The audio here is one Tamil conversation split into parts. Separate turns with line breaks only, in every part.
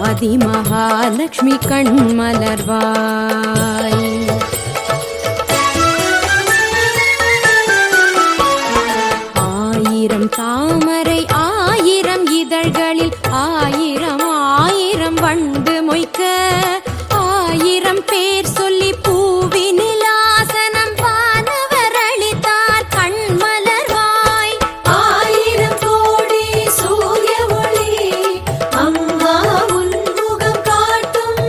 ஆதி மகாலட்சுமி கண் மலர்வாய். ஆயிரம் தாமரை ஆயிரம் இதழ்களில் ஆயிரம் ஆயிரம் வண்டு மொய்க்க ஆயிரம் பேர் சொல்லி பூவினில் ஆசனம் வானவர் அளித்தார் கண் மலர்வாய்.
ஆயிரம் கோடி சூரிய ஒளி அம்மா உன்முகம் காட்டும்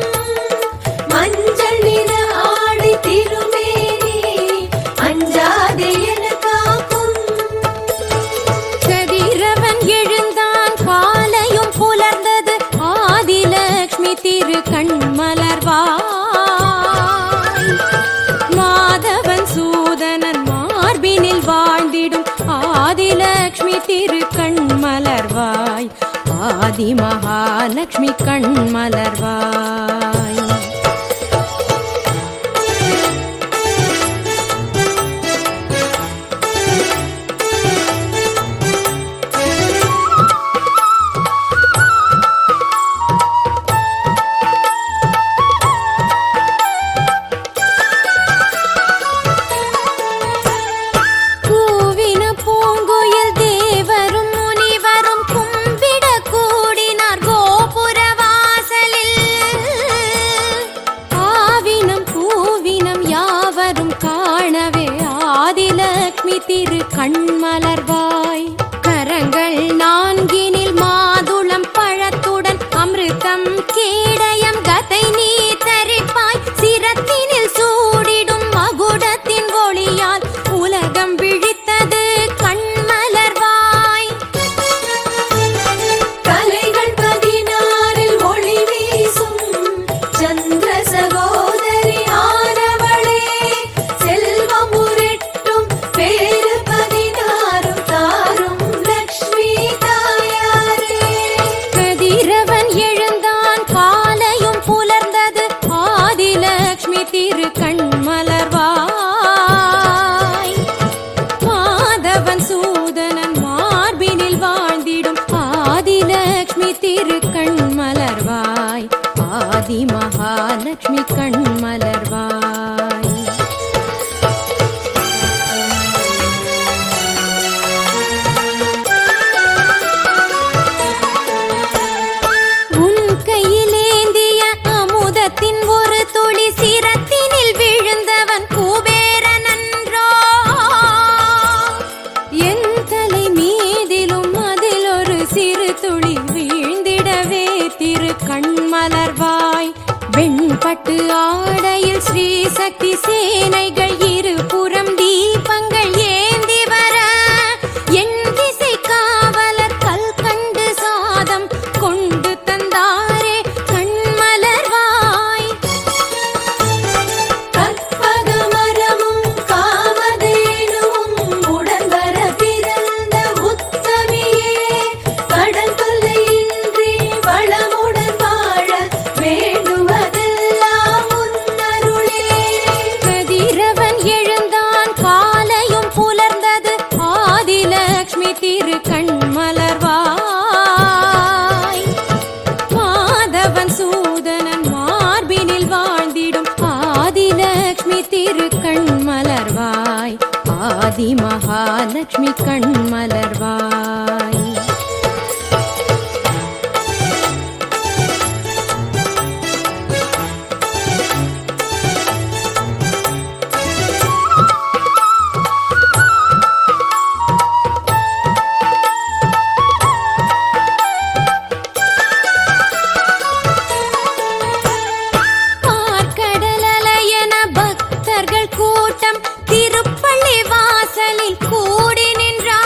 மஞ்சள் நிற ஆடை திருமேனி அஞ்சாதே என காக்கும்.
கதிரவன் எழுந்தான் காலையும் புலர்ந்தது ஆதிலட்சுமி திரு கண் மலர்வாய். மாதவன் சூதனன் மார்பினில் வாழ்ந்திடும் ஆதிலட்சுமி திரு கண் மலர்வாய். ஆதி மகாலட்சுமி கண் மலர்வாய். திரு கண் மலர்வாய். கரங்கள் நான்கினில் மாதுளம் பழத்துடன் அமிர்தம் கேடயம் கதை நீ தரிப்பாய். சிரத்தினில் சூடிடும் மகுடத்தின் ஒளியால் உலகம் விழித்தது கண் மலர்வாய்.
கலைகள் 16 ஒளி வீசும் சந்திர சகோதரி ஆனவளே செல்வம் உரெட்டும் பேரு 16 தாரும் லக்ஷ்மி தாயாரே.
கதிரவன் எழுந்தான் காலையும் புலர்ந்தது ஆதிலட்சுமி திரு கண் மலர்வாய். மாதவன் சூதனன் மார்பினில் வாழ்ந்திடும் ஆதிலட்சுமி திரு கண் மலர்வாய். ஆதி மகாலட்சுமி கண் மலர்வாய். உன் கையிலேந்திய அமுதத்தின் ஒரு துளி சிரத்தினில் விழுந்தவன் குபேரனன்றோ. என் தலை மீதிலும் அதில் ஒரு சிறு துளி வீழ்ந்திடவே திரு கண் மலர்வாய். வெண்பட்டு ஆடையில் ஸ்ரீ சக்தி சேனைகள் இருபுறம் தீபங்கள் ஏந்தி வர என் திசை காவலர் கல் கண்டு சாதம் கொண்டு தந்தாரே கண் மலர்வாய்.
கற்பக மரமும் காமதேனுவும் உடன் வர பிறந்த உத்தமியே கடன் தொல்லையின்றி வளமுடன் வாழ வேண்டுவதெல்லாம் உன்னருளே.
மகாலட்சுமி கண்மலர்வாய். பார்க்கடலலையென பக்தர்கள் கூட்டம் திருப்பள்ளி வாசலில் கூடி நின்றார்.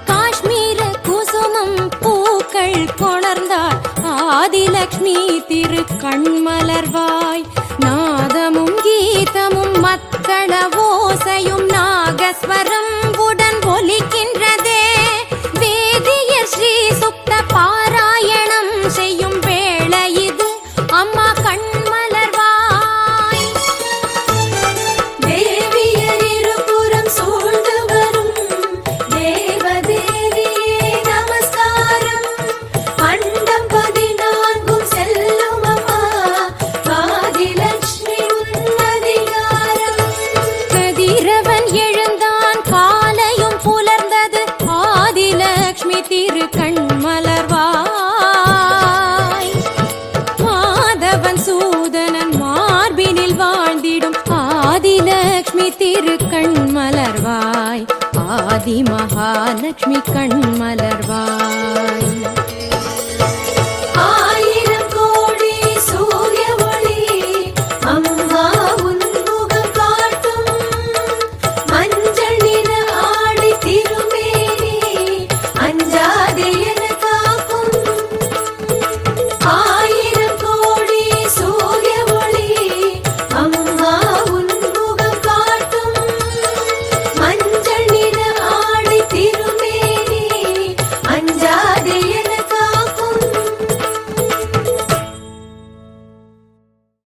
காஷ்மீர குசுமம் பூக்கள் கொணர்ந்தார் ஆதிலக்ஷ்மி திரு கண்மலர்வாய். நாதமும் கீதமும் மத்தள ஓசையும் நாகஸ்வரம் உடன் ஒலிக்கின்றதே. வேதியர் ஸ்ரீ சுக்த பாராயணம் செய்யும் வேளை இது அம்மா கண்மலர்வாய்.
தேவியர் இருபுறம் சூழ்ந்து வரும் தேவதேவியே நமஸ்காரம். அண்டம் 14 செல்லும் அம்மா ஆதிலட்சுமி உன்னதிகாரம்.
கதிரவன் எழுந்தான் காலையும் புலர்ந்தது ஆதிலக்ஷ்மி திரு கண்மலர்வாய். மாதவன் சூதனன் மார்பினில் வாழ்ந்திடும் ஆதிலக்ஷ்மி திரு கண்மலர்வாய். ஆதி மகாலட்சுமி கண்மலர்வாய்.